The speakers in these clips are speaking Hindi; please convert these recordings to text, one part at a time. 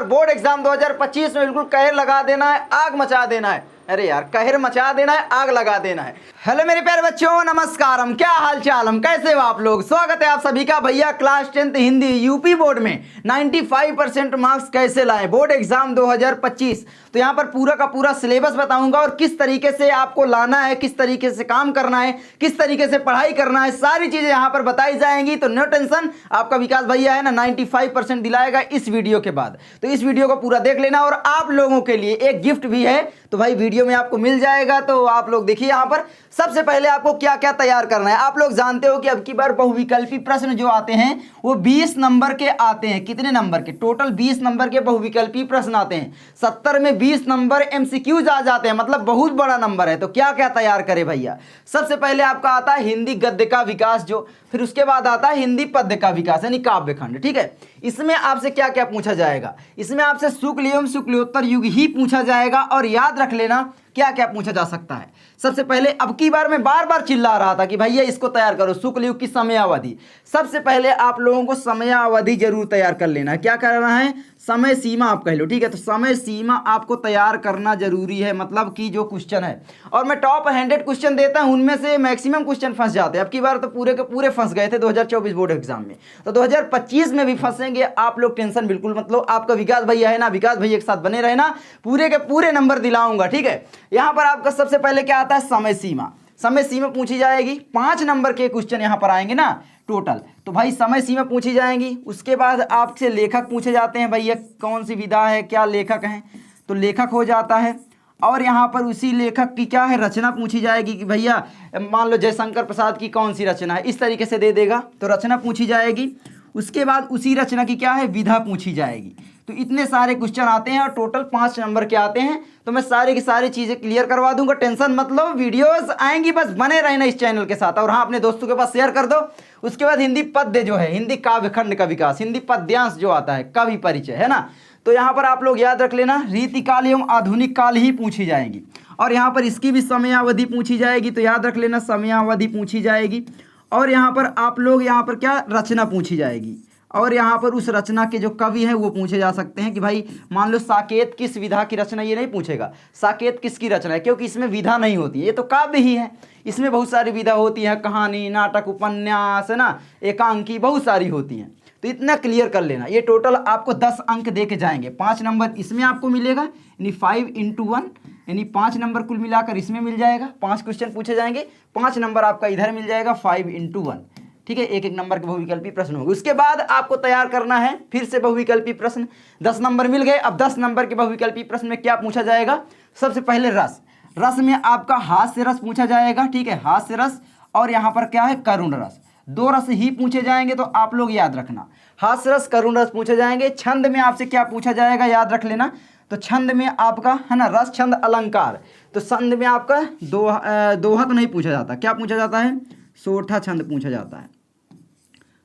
बोर्ड एग्जाम 2025 में बिल्कुल कहर लगा देना है, आग मचा देना है। अरे यार, कहर मचा देना है, आग लगा देना है। हेलो मेरे प्यारे बच्चों, नमस्कारम, क्या हाल चाल, हम कैसे हो आप लोग। स्वागत है आप सभी का भैया class 10th Hindi UP board में 95% मार्क्स कैसे लाएं बोर्ड एग्जाम 2025। तो यहाँ पर पूरा का पूरा सिलेबस बताऊंगा और किस तरीके से आपको लाना है, किस तरीके से काम करना है, किस तरीके से पढ़ाई करना है, सारी चीजें यहाँ पर बताई जाएंगी। तो नो टेंशन, आपका विकास भैया है ना 95% दिलाएगा इस वीडियो के बाद। तो इस वीडियो को पूरा देख लेना और आप लोगों के लिए एक गिफ्ट भी है, तो भाई वीडियो में आपको मिल जाएगा। तो आप लोग देखिए यहाँ पर सबसे पहले आपको क्या क्या तैयार करना है। आप लोग जानते हो कि अब की बार बहुविकल्पी प्रश्न जो आते हैं वो 20 नंबर के आते हैं। कितने नंबर के? टोटल 20 नंबर के बहुविकल्पी प्रश्न आते हैं। 70 में 20 नंबर एमसीक्यूज आ जाते हैं, मतलब बहुत बड़ा नंबर है। तो क्या क्या तैयार करें भैया? सबसे पहले आपका आता है हिंदी गद्य का विकास जो, फिर उसके बाद आता है हिंदी पद्य का विकास यानी काव्य खंड। ठीक है, इसमें आपसे क्या क्या पूछा जाएगा? इसमें आपसे शुक्ल एवं शुक्लोत्तर युग ही पूछा जाएगा। और याद रख लेना क्या क्या पूछा जा सकता है। सबसे पहले अब की बार मैं बार बार चिल्ला रहा था कि भैया इसको तैयार करो, शुक्ल युग की समयावधि। सबसे पहले आप लोगों को समयावधि जरूर तैयार कर लेना है। क्या करना है? समय सीमा आप कह लो। ठीक है, तो समय सीमा आपको तैयार करना जरूरी है, मतलब कि जो क्वेश्चन है। और मैं टॉप 100 क्वेश्चन देता हूं, उनमें से मैक्सिमम क्वेश्चन फंस जाते हैं। अब की बार तो पूरे के पूरे फंस गए थे 2024 बोर्ड एग्जाम में, तो 2025 में भी फंसेंगे। आप लोग टेंशन बिल्कुल मत लो। आपका विकास भैया है ना, विकास भैया के साथ बने रहे ना, पूरे के पूरे नंबर दिलाऊंगा। ठीक है, यहाँ पर आपका सबसे पहले क्या आता है? समय सीमा। समय सीमा पूछी जाएगी। 5 नंबर के क्वेश्चन यहाँ पर आएंगे ना टोटल, तो भाई समय सीमा पूछी जाएंगी। उसके बाद आपसे लेखक पूछे जाते हैं, भैया कौन सी विधा है, क्या लेखक हैं, तो लेखक हो जाता है। और यहाँ पर उसी लेखक की क्या है? रचना पूछी जाएगी कि भैया मान लो जयशंकर प्रसाद की कौन सी रचना है, इस तरीके से दे देगा तो रचना पूछी जाएगी। उसके बाद उसी रचना की क्या है? विधा पूछी जाएगी। तो इतने सारे क्वेश्चन आते हैं और टोटल 5 नंबर के आते हैं। तो मैं सारी की सारी चीज़ें क्लियर करवा दूंगा, टेंशन मत लो। वीडियोस आएंगी, बस बने रहना इस चैनल के साथ। और हाँ, अपने दोस्तों के पास शेयर कर दो। उसके बाद हिंदी पद्य जो है, हिंदी काव्य खंड का विकास, हिंदी पद्यांश जो आता है, कवि परिचय है ना, तो यहाँ पर आप लोग याद रख लेना रीतिकाल एवं आधुनिक काल ही पूछी जाएंगी। और यहाँ पर इसकी भी समयावधि पूछी जाएगी, तो याद रख लेना समयावधि पूछी जाएगी। और यहाँ पर आप लोग यहाँ पर क्या? रचना पूछी जाएगी। और यहाँ पर उस रचना के जो कवि हैं वो पूछे जा सकते हैं कि भाई मान लो साकेत किस विधा की रचना, ये नहीं पूछेगा साकेत किसकी रचना है, क्योंकि इसमें विधा नहीं होती है, ये तो काव्य ही है। इसमें बहुत सारी विधा होती है, कहानी, नाटक, उपन्यास है ना, एकांकी, बहुत सारी होती हैं। तो इतना क्लियर कर लेना। ये टोटल आपको 10 अंक दे के जाएंगे। 5 नंबर इसमें आपको मिलेगा, यानी 5 × 1, यानी 5 नंबर कुल मिलाकर इसमें मिल जाएगा। 5 क्वेश्चन पूछे जाएंगे, 5 नंबर आपका इधर मिल जाएगा, 5 × 1। ठीक है, एक एक नंबर के बहुविकल्पी प्रश्न होंगे। उसके बाद आपको तैयार करना है फिर से बहुविकल्पी प्रश्न। 10 नंबर मिल गए। अब 10 नंबर के बहुविकल्पी प्रश्न में क्या पूछा जाएगा? सबसे पहले रस। रस में आपका हास्य रस पूछा जाएगा। ठीक है, हास्य रस। और यहाँ पर क्या है? करुण रस। 2 रस ही पूछे जाएंगे, तो आप लोग याद रखना हास्य रस, करुण रस पूछे जाएंगे। छंद में आपसे क्या पूछा जाएगा? याद रख लेना। तो छंद में आपका है ना रस, छंद, अलंकार। तो छंद में आपका दोहा तो नहीं पूछा जाता, क्या पूछा जाता है? सोठा छंद पूछा जाता है।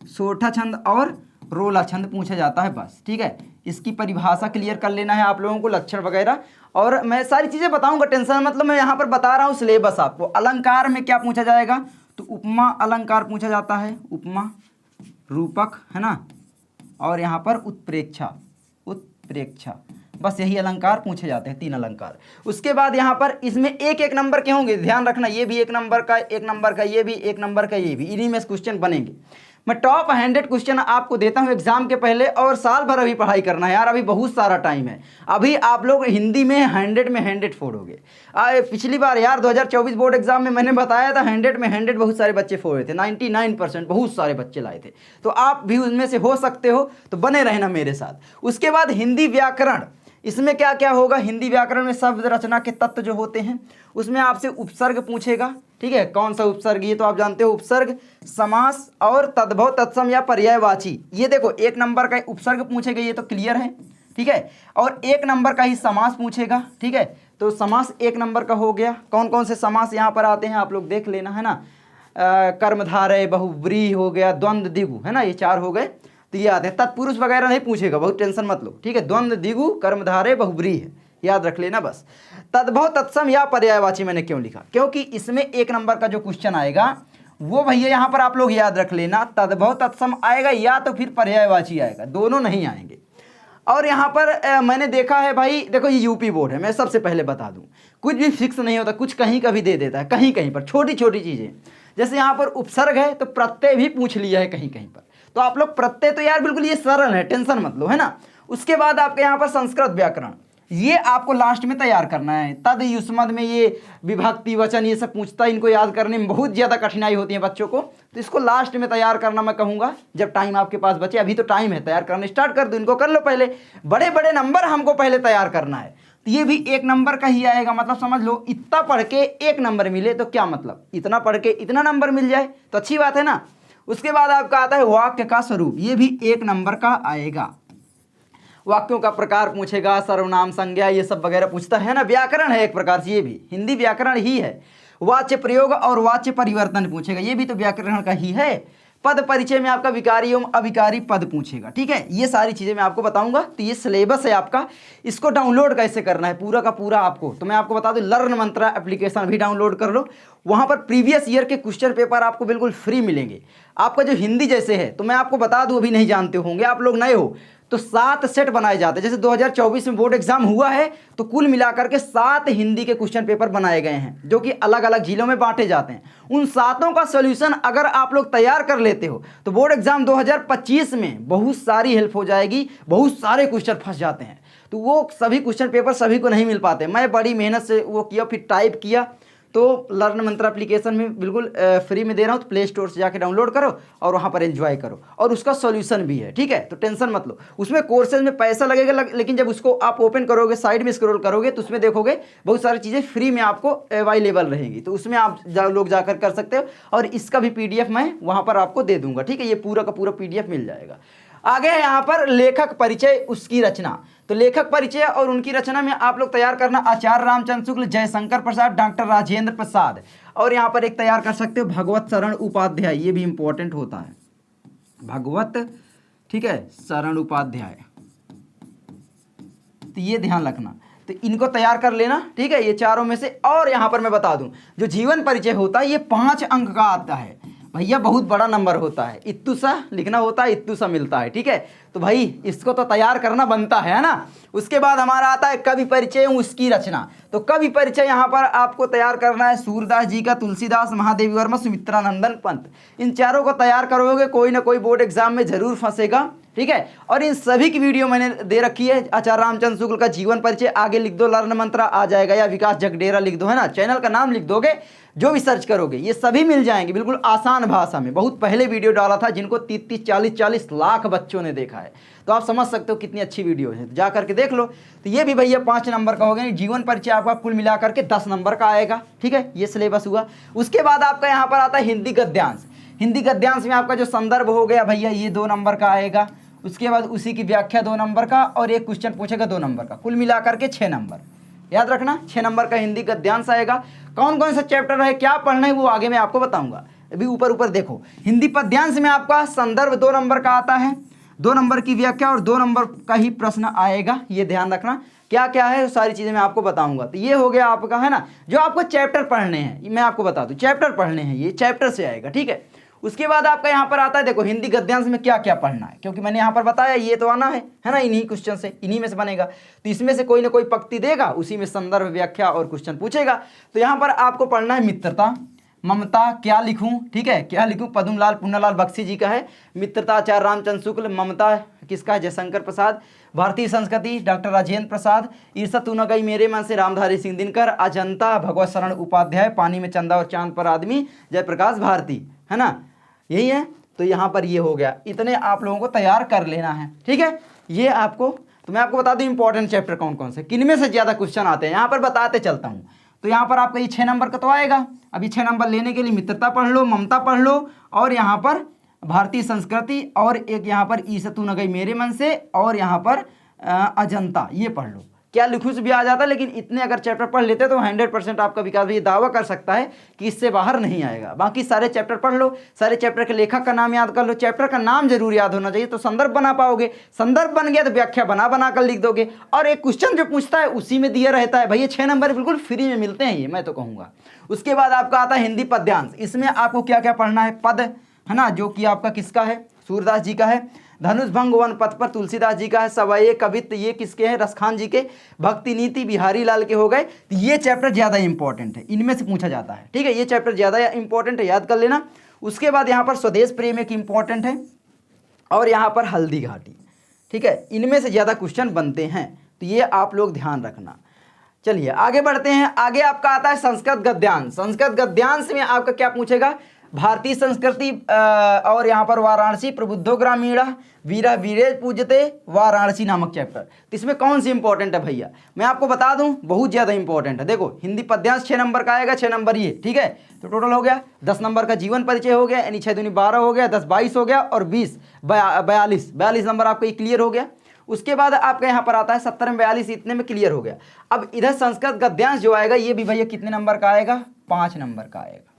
सोठा छंद और रोला छंद पूछा जाता है, बस। ठीक है, इसकी परिभाषा क्लियर कर लेना है आप लोगों को, लक्षण वगैरह। और मैं सारी चीज़ें बताऊंगा, टेंशन मतलब मैं यहाँ पर बता रहा हूँ सिलेबस आपको। अलंकार में क्या पूछा जाएगा? तो उपमा अलंकार पूछा जाता है, उपमा, रूपक है ना, और यहाँ पर उत्प्रेक्षा, उत्प्रेक्षा, बस यही अलंकार पूछे जाते हैं, 3 अलंकार। उसके बाद यहाँ पर इसमें एक एक नंबर के होंगे, ध्यान रखना। ये भी 1 नंबर का, 1 नंबर का, ये भी 1 नंबर का, ये भी, इन्हीं में क्वेश्चन बनेंगे। मैं टॉप 100 क्वेश्चन आपको देता हूँ एग्जाम के पहले, और साल भर अभी पढ़ाई करना है यार, अभी बहुत सारा टाइम है। अभी आप लोग हिंदी में 100 में 100 फोड़ोगे। पिछली बार यार 2024 बोर्ड एग्जाम में मैंने बताया था 100 में 100 बहुत सारे बच्चे फोड़े थे, 99% बहुत सारे बच्चे लाए थे। तो आप भी उनमें से हो सकते हो, तो बने रहना मेरे साथ। उसके बाद हिंदी व्याकरण, इसमें क्या क्या होगा? हिंदी व्याकरण में शब्द रचना के तत्व जो होते हैं, उसमें आपसे उपसर्ग पूछेगा। ठीक है, कौन सा उपसर्ग? ये तो आप जानते हो, उपसर्ग, समास और तद्भव, तत्सम या पर्यायवाची। ये देखो 1 नंबर का उपसर्ग पूछेगा, ये तो क्लियर है। ठीक है, और 1 नंबर का ही समास पूछेगा। ठीक है, तो समास 1 नंबर का हो गया। कौन कौन से समास यहाँ पर आते हैं आप लोग देख लेना है ना। कर्मधारय, बहुव्रीहि हो गया, द्वंद्व, द्विगु है ना, ये 4 हो गए। तो ये आते हैं। तत्पुरुष वगैरह नहीं पूछेगा, बहुत टेंशन मत लो। ठीक है, द्वंद्व, द्विगु, कर्मधारय, बहुव्रीहि है, याद रख लेना बस। तद्भव, तत्सम या पर्यायवाची मैंने क्यों लिखा? क्योंकि इसमें 1 नंबर का जो क्वेश्चन आएगा वो भैया यहाँ पर आप लोग याद रख लेना, तद्भव तत्सम आएगा या तो फिर पर्यायवाची आएगा, दोनों नहीं आएंगे। और यहाँ पर मैंने देखा है भाई, देखो ये यूपी बोर्ड है, मैं सबसे पहले बता दूं, कुछ भी फिक्स नहीं होता, कुछ कहीं का भी दे देता है, कहीं कहीं पर छोटी छोटी चीज़ें। जैसे यहाँ पर उपसर्ग है तो प्रत्यय भी पूछ लिया है कहीं कहीं पर, तो आप लोग प्रत्यय तो यार बिल्कुल ये सरल है, टेंशन मत लो, है ना। उसके बाद आपके यहाँ पर संस्कृत व्याकरण, ये आपको लास्ट में तैयार करना है। तद युष्मद में ये विभक्ति वचन ये सब पूछता है, इनको याद करने में बहुत ज़्यादा कठिनाई होती है बच्चों को, तो इसको लास्ट में तैयार करना मैं कहूँगा जब टाइम आपके पास बचे। अभी तो टाइम है, तैयार करना स्टार्ट कर दो, इनको कर लो पहले, बड़े बड़े नंबर हमको पहले तैयार करना है। तो ये भी 1 नंबर का ही आएगा, मतलब समझ लो इतना पढ़ के 1 नंबर मिले तो क्या मतलब, इतना पढ़ के इतना नंबर मिल जाए तो अच्छी बात है ना। उसके बाद आपका आता है वाक्य का स्वरूप, ये भी 1 नंबर का आएगा। वाक्यों का प्रकार पूछेगा, सर्वनाम संज्ञा ये सब वगैरह पूछता है ना, व्याकरण है एक प्रकार से, ये भी हिंदी व्याकरण ही है। वाच्य प्रयोग और वाच्य परिवर्तन पूछेगा, ये भी तो व्याकरण का ही है। पद परिचय में आपका विकारी एवं अविकारी पद पूछेगा, ठीक है। ये सारी चीज़ें मैं आपको बताऊंगा। तो ये सिलेबस है आपका, इसको डाउनलोड कैसे करना है पूरा का पूरा आपको, तो मैं आपको बता दूं, लर्न मंत्रा एप्लीकेशन भी डाउनलोड कर लो। वहाँ पर प्रीवियस ईयर के क्वेश्चन पेपर आपको बिल्कुल फ्री मिलेंगे। आपका जो हिंदी जैसे है, तो मैं आपको बता दूं, अभी नहीं जानते होंगे आप लोग, नए हो तो 7 सेट बनाए जाते हैं। जैसे 2024 में बोर्ड एग्जाम हुआ है तो कुल मिलाकर के 7 हिंदी के क्वेश्चन पेपर बनाए गए हैं, जो कि अलग अलग जिलों में बांटे जाते हैं। उन 7 का सॉल्यूशन अगर आप लोग तैयार कर लेते हो तो बोर्ड एग्जाम 2025 में बहुत सारी हेल्प हो जाएगी। बहुत सारे क्वेश्चन फंस जाते हैं, तो वो सभी क्वेश्चन पेपर सभी को नहीं मिल पाते। मैं बड़ी मेहनत से वो किया, फिर टाइप किया, तो लर्न मंत्र एप्लीकेशन में बिल्कुल फ्री में दे रहा हूँ, तो प्ले स्टोर से जाके डाउनलोड करो और वहाँ पर एंजॉय करो, और उसका सॉल्यूशन भी है, ठीक है। तो टेंशन मत लो, उसमें कोर्सेज में पैसा लगेगा लेकिन जब उसको आप ओपन करोगे, साइड में स्क्रॉल करोगे, तो उसमें देखोगे बहुत सारी चीज़ें फ्री में आपको अवेलेबल रहेंगी, तो उसमें आप लोग जाकर कर सकते हो। और इसका भी PDF मैं वहाँ पर आपको दे दूँगा, ठीक है। ये पूरा का पूरा PDF मिल जाएगा। आगे है यहाँ पर लेखक परिचय, उसकी रचना। तो लेखक परिचय और उनकी रचना में आप लोग तैयार करना आचार्य रामचंद्र शुक्ल, जयशंकर प्रसाद, डॉक्टर राजेंद्र प्रसाद, और यहाँ पर एक तैयार कर सकते हो भगवत शरण उपाध्याय, ये भी इंपॉर्टेंट होता है, भगवत, ठीक है, शरण उपाध्याय, तो ये ध्यान रखना। तो इनको तैयार कर लेना, ठीक है, ये चारों में से। और यहाँ पर मैं बता दूं, जो जीवन परिचय होता है ये 5 अंक का आता है भैया, बहुत बड़ा नंबर होता है, इत्तू सा लिखना होता है, इत्तू सा मिलता है, ठीक है। तो भाई इसको तो तैयार करना बनता है ना। उसके बाद हमारा आता है कवि परिचय उसकी रचना। तो कवि परिचय यहाँ पर आपको तैयार करना है सूरदास जी का, तुलसीदास, महादेवी वर्मा, सुमित्रानंदन पंत, इन चारों को तैयार करोगे, कोई ना कोई बोर्ड एग्जाम में जरूर फंसेगा, ठीक है। और इन सभी की वीडियो मैंने दे रखी है। आचार्य रामचंद्र शुक्ल का जीवन परिचय, आगे लिख दो लर्न मंत्रा आ जाएगा, या विकास जगडेरा लिख दो, है ना, चैनल का नाम लिख दोगे, जो भी सर्च करोगे ये सभी मिल जाएंगे बिल्कुल आसान भाषा में। बहुत पहले वीडियो डाला था जिनको 30-30, 40-40 लाख बच्चों ने देखा है, तो आप समझ सकते हो कितनी अच्छी वीडियो है, जा करके देख लो। तो ये भी भैया 5 नंबर का हो गया। जीवन परिचय आपका कुल मिला करके 10 नंबर का आएगा, ठीक है, ये सिलेबस हुआ। उसके बाद आपका यहाँ पर आता है हिंदी गद्यांश। हिंदी गद्यांश में आपका जो संदर्भ हो गया भैया, ये 2 नंबर का आएगा। उसके बाद उसी की व्याख्या 2 नंबर का, और एक क्वेश्चन पूछेगा 2 नंबर का, कुल मिलाकर के 6 नंबर। याद रखना 6 नंबर का हिंदी गद्यांश आएगा। कौन कौन सा चैप्टर है, क्या पढ़ना है, वो आगे मैं आपको बताऊंगा। अभी ऊपर ऊपर देखो, हिंदी पद्यांश में आपका संदर्भ 2 नंबर का आता है, 2 नंबर की व्याख्या और 2 नंबर का ही प्रश्न आएगा। ये ध्यान रखना, क्या क्या है सारी चीज़ें मैं आपको बताऊंगा। तो ये हो गया आपका, है ना, जो आपको चैप्टर पढ़ने हैं, मैं आपको बता दूं, चैप्टर पढ़ने हैं, ये चैप्टर से आएगा, ठीक है। उसके बाद आपका यहाँ पर आता है, देखो हिंदी गद्यांश में क्या क्या पढ़ना है, क्योंकि मैंने यहाँ पर बताया ये तो आना है ना, इन्हीं क्वेश्चन से, इन्हीं में से बनेगा। तो इसमें से कोई ना कोई पंक्ति देगा, उसी में संदर्भ, व्याख्या और क्वेश्चन पूछेगा। तो यहाँ पर आपको पढ़ना है मित्रता, ममता, क्या लिखूं, ठीक है, क्या लिखूं, पद्मलाल पुन्नालाल बख्शी जी का है। मित्रता आचार्य रामचंद्र शुक्ल, ममता किसका है, जयशंकर प्रसाद। भारतीय संस्कृति डॉक्टर राजेंद्र प्रसाद। ईर्षा तू न गई मेरे मन से रामधारी सिंह दिनकर। अजंता भगवत शरण उपाध्याय। पानी में चंदा और चांद पर आदमी जयप्रकाश भारती, है ना, यही है। तो यहाँ पर ये हो गया, इतने आप लोगों को तैयार कर लेना है, ठीक है। ये आपको, तो मैं आपको बता दूं इंपॉर्टेंट चैप्टर कौन कौन से, किनमें से ज़्यादा क्वेश्चन आते हैं, यहाँ पर बताते चलता हूँ। तो यहाँ पर आपका ये 6 नंबर का तो आएगा। अभी 6 नंबर लेने के लिए मित्रता पढ़ लो, ममता पढ़ लो, और यहाँ पर भारतीय संस्कृति, और एक यहाँ पर ईर्षा तू न गई मेरे मन से, और यहाँ पर अजंता, ये पढ़ लो। क्या लिखूं से भी आ जाता, लेकिन इतने अगर चैप्टर पढ़ लेते तो 100% आपका विकास भी दावा कर सकता है कि इससे बाहर नहीं आएगा। बाकी सारे चैप्टर पढ़ लो, सारे चैप्टर के लेखक का नाम याद कर लो, चैप्टर का नाम जरूर याद होना चाहिए, तो संदर्भ बना पाओगे। संदर्भ बन गया तो व्याख्या बना बना कर लिख दोगे, और एक क्वेश्चन जो पूछता है उसी में दिया रहता है। भैया 6 नंबर बिल्कुल फ्री में मिलते हैं, ये मैं तो कहूँगा। उसके बाद आपका आता है हिंदी पद्यांश। इसमें आपको क्या क्या पढ़ना है, पद, है ना, जो कि आपका किसका है, सूरदास जी का है। धनुष भंग वन पथ पर तुलसीदास जी का है। सवाये कवित्त ये किसके हैं? रसखान जी के। भक्ति नीति बिहारी लाल के हो गए। तो ये चैप्टर ज़्यादा इंपॉर्टेंट है, इनमें से पूछा जाता है, ठीक है। ये चैप्टर ज़्यादा इंपॉर्टेंट है, याद कर लेना। उसके बाद यहाँ पर स्वदेश प्रेम एक इंपॉर्टेंट है और यहाँ पर हल्दी घाटी, ठीक है। इनमें से ज़्यादा क्वेश्चन बनते हैं, तो ये आप लोग ध्यान रखना। चलिए आगे बढ़ते हैं। आगे आपका आता है संस्कृत गद्यांश। संस्कृत गद्यांश में आपका क्या पूछेगा? भारतीय संस्कृति और यहाँ पर वाराणसी प्रबुद्धो ग्रामीणा वीरा वीरेज पूजते वाराणसी नामक चैप्टर। तो इसमें कौन सी इंपॉर्टेंट है भैया? मैं आपको बता दूं, बहुत ज़्यादा इंपॉर्टेंट है। देखो हिंदी पद्यांश 6 नंबर का आएगा, 6 नंबर ये, ठीक है। तो टोटल हो गया 10 नंबर का जीवन परिचय हो गया, यानी 6 दूनी 12 हो गया, 10 22 हो गया और 20 42 नंबर आपका ये क्लियर हो गया। उसके बाद आपका यहाँ पर आता है 70 में 42, इतने में क्लियर हो गया। अब इधर संस्कृत गद्यांश जो आएगा ये भी भैया कितने नंबर का आएगा? 5 नंबर का आएगा,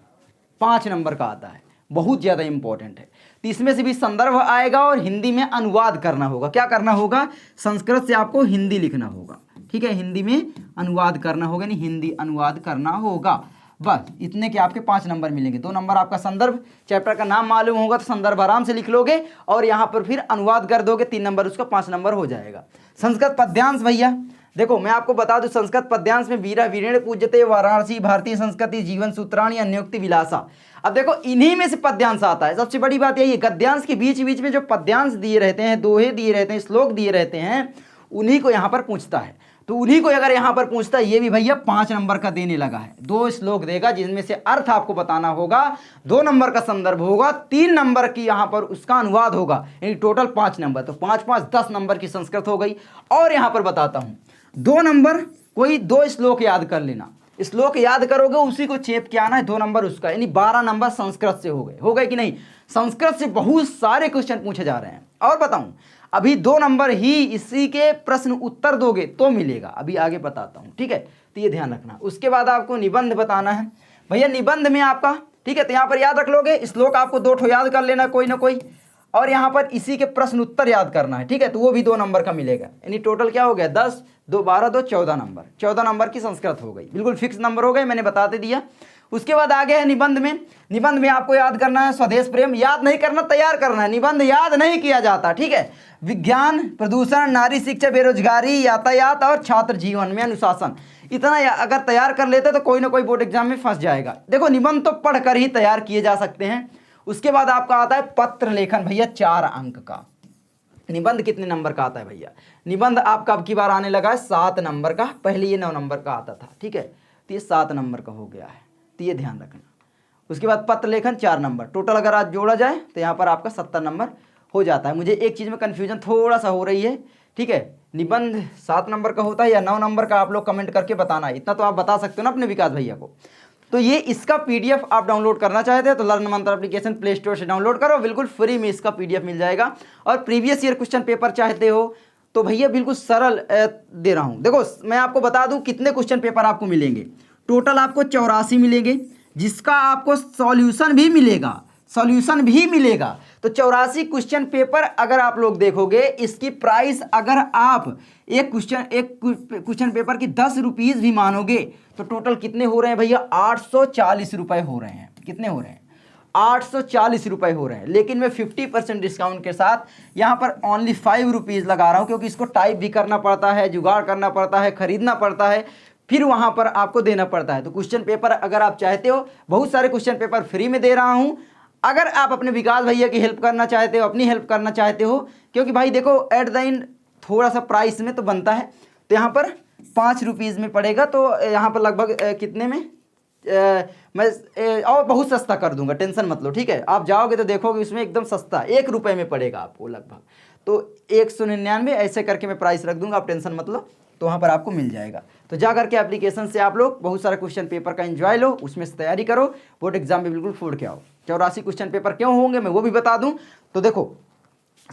5 नंबर का आता है, बहुत ज़्यादा इंपॉर्टेंट है। तो इसमें से भी संदर्भ आएगा और हिंदी में अनुवाद करना होगा। क्या करना होगा? संस्कृत से आपको हिंदी लिखना होगा, ठीक है। हिंदी में अनुवाद करना होगा, नहीं हिंदी अनुवाद करना होगा। बस इतने के आपके 5 नंबर मिलेंगे। 2 नंबर आपका संदर्भ, चैप्टर का नाम मालूम होगा तो संदर्भ आराम से लिख लोगे और यहाँ पर फिर अनुवाद कर दोगे, 3 नंबर उसका 5 नंबर हो जाएगा। संस्कृत पद्यांश भैया देखो मैं आपको बता दूं, संस्कृत पद्यांश में वीरा वीरेण पूज्यते वाराणसी भारतीय संस्कृति जीवन सूत्राणी अन्योक्ति विलासा। अब देखो इन्हीं में से पद्यांश आता है। सबसे बड़ी बात यही है, गद्यांश के बीच बीच में जो पद्यांश दिए रहते हैं, दोहे दिए रहते हैं, श्लोक दिए रहते हैं, उन्हीं को यहाँ पर पूछता है। तो उन्हीं को अगर यहाँ पर पूछता है, ये भी भैया 5 नंबर का देने लगा है। 2 श्लोक देगा जिनमें से अर्थ आपको बताना होगा, 2 नंबर का संदर्भ होगा, 3 नंबर की यहाँ पर उसका अनुवाद होगा, यानी टोटल 5 नंबर। तो 5 5 10 नंबर की संस्कृत हो गई। और यहाँ पर बताता हूँ 2 नंबर, कोई 2 श्लोक याद कर लेना। श्लोक याद करोगे उसी को चेप के आना है, 2 नंबर उसका, यानी 12 नंबर संस्कृत से हो गए कि नहीं? संस्कृत से बहुत सारे क्वेश्चन पूछे जा रहे हैं। और बताऊं अभी 2 नंबर ही इसी के प्रश्न उत्तर दोगे तो मिलेगा, अभी आगे बताता हूं, ठीक है। तो ये ध्यान रखना। उसके बाद आपको निबंध बताना है भैया। निबंध में आपका, ठीक है, तो यहाँ पर याद रख लोगे, श्लोक आपको 2 ठो याद कर लेना कोई ना कोई, और यहाँ पर इसी के प्रश्न उत्तर याद करना है, ठीक है। तो वो भी 2 नंबर का मिलेगा, यानी टोटल क्या हो गया? 10 2 12 2 14 नंबर। 14 नंबर की संस्कृत हो गई, बिल्कुल फिक्स नंबर हो गए, मैंने बताते दिया। उसके बाद आगे है निबंध में। निबंध में आपको याद करना है स्वदेश प्रेम, याद नहीं करना, तैयार करना है। निबंध याद नहीं किया जाता, ठीक है। विज्ञान, प्रदूषण, नारी शिक्षा, बेरोजगारी, यातायात और छात्र जीवन में अनुशासन, इतना अगर तैयार कर लेते तो कोई ना कोई बोर्ड एग्जाम में फंस जाएगा। देखो निबंध तो पढ़कर ही तैयार किए जा सकते हैं। उसके बाद आपका आता है पत्र लेखन भैया, 4 अंक का। निबंध कितने नंबर का आता है भैया? निबंध आपका अब की बार आने लगा है 7 नंबर का, पहले ये 9 नंबर का आता था, ठीक है। तो ये 7 नंबर का हो गया है, तो ये ध्यान रखना। उसके बाद पत्र लेखन 4 नंबर, टोटल अगर आज जोड़ा जाए तो यहाँ पर आपका 70 नंबर हो जाता है। मुझे एक चीज़ में कन्फ्यूजन थोड़ा सा हो रही है, ठीक है। निबंध 7 नंबर का होता है या 9 नंबर का, आप लोग कमेंट करके बताना। इतना तो आप बता सकते हो ना अपने विकास भैया को। तो ये इसका पीडीएफ आप डाउनलोड करना चाहते हैं तो लर्न मंत्र एप्लीकेशन प्ले स्टोर से डाउनलोड करो, बिल्कुल फ्री में इसका पीडीएफ मिल जाएगा। और प्रीवियस ईयर क्वेश्चन पेपर चाहते हो तो भैया बिल्कुल सरल दे रहा हूँ। देखो मैं आपको बता दूँ कितने क्वेश्चन पेपर आपको मिलेंगे। टोटल आपको 84 मिलेंगे, जिसका आपको सॉल्यूशन भी मिलेगा। तो 84 क्वेश्चन पेपर अगर आप लोग देखोगे, इसकी प्राइस अगर आप एक क्वेश्चन पेपर की 10 रुपीज़ भी मानोगे तो टोटल कितने हो रहे हैं भैया? 840 रुपये हो रहे हैं। कितने हो रहे हैं? 840 रुपये हो रहे हैं। लेकिन मैं 50% डिस्काउंट के साथ यहाँ पर ओनली 5 रुपीज़ लगा रहा हूँ, क्योंकि इसको टाइप भी करना पड़ता है, जुगाड़ करना पड़ता है, खरीदना पड़ता है, फिर वहाँ पर आपको देना पड़ता है। तो क्वेश्चन पेपर अगर आप चाहते हो, बहुत सारे क्वेश्चन पेपर फ्री में दे रहा हूँ। अगर आप अपने विकास भैया की हेल्प करना चाहते हो, अपनी हेल्प करना चाहते हो, क्योंकि भाई देखो एट द एंड थोड़ा सा प्राइस में तो बनता है। तो यहाँ पर 5 रुपीज़ में पड़ेगा, तो यहाँ पर लगभग कितने में मैं और बहुत सस्ता कर दूंगा, टेंशन मत लो, ठीक है। आप जाओगे तो देखोगे इसमें एकदम सस्ता 1 रुपये में पड़ेगा आपको लगभग। तो 199 ऐसे करके मैं प्राइस रख दूंगा, आप टेंशन मत लो, तो वहाँ पर आपको मिल जाएगा। तो जा करके एप्लीकेशन से आप लोग बहुत सारा क्वेश्चन पेपर का एंजॉय लो, उसमें से तैयारी करो, बोर्ड एग्जाम में बिल्कुल फोड़ के आओ। 84 क्वेश्चन पेपर क्यों होंगे मैं वो भी बता दूं। तो देखो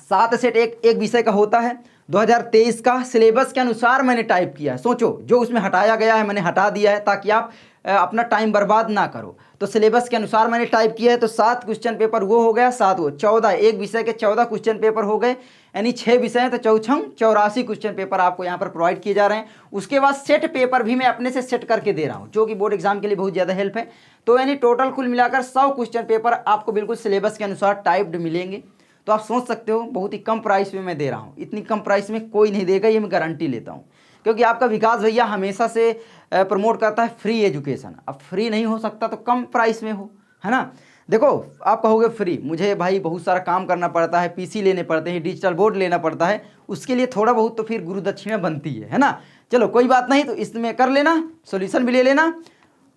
7 सेट एक विषय का होता है। 2023 का सिलेबस के अनुसार मैंने टाइप किया है। सोचो जो उसमें हटाया गया है मैंने हटा दिया है, ताकि आप अपना टाइम बर्बाद ना करो। तो सिलेबस के अनुसार मैंने टाइप किया है। तो 7 क्वेश्चन पेपर वो हो गया, 7 वो 14, एक विषय के 14 क्वेश्चन पेपर हो गए, यानी 6 विषय हैं, तो 84 क्वेश्चन पेपर आपको यहाँ पर प्रोवाइड किए जा रहे हैं। उसके बाद सेट पेपर भी मैं अपने से सेट करके दे रहा हूँ, जो कि बोर्ड एग्जाम के लिए बहुत ज़्यादा हेल्प है। तो यानी टोटल कुल मिलाकर 100 क्वेश्चन पेपर आपको बिल्कुल सिलेबस के अनुसार टाइप्ड मिलेंगे। तो आप सोच सकते हो बहुत ही कम प्राइस में मैं दे रहा हूँ। इतनी कम प्राइस में कोई नहीं देगा, ये मैं गारंटी लेता हूँ। क्योंकि आपका विकास भैया हमेशा से प्रमोट करता है फ्री एजुकेशन। अब फ्री नहीं हो सकता तो कम प्राइस में हो, है ना। देखो आप कहोगे फ्री, मुझे भाई बहुत सारा काम करना पड़ता है, पीसी लेने पड़ते हैं, डिजिटल बोर्ड लेना पड़ता है, उसके लिए थोड़ा बहुत तो फिर गुरु दक्षिणा बनती है ना। चलो कोई बात नहीं, तो इसमें कर लेना, सॉल्यूशन भी ले लेना।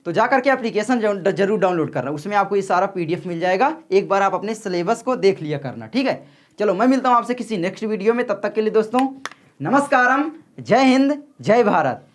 तो जा करके एप्लीकेशन जरूर डाउनलोड करना, उसमें आपको ये सारा PDF मिल जाएगा। एक बार आप अपने सिलेबस को देख लिया करना, ठीक है। चलो मैं मिलता हूँ आपसे किसी नेक्स्ट वीडियो में, तब तक के लिए दोस्तों नमस्कारम, जय हिंद, जय भारत।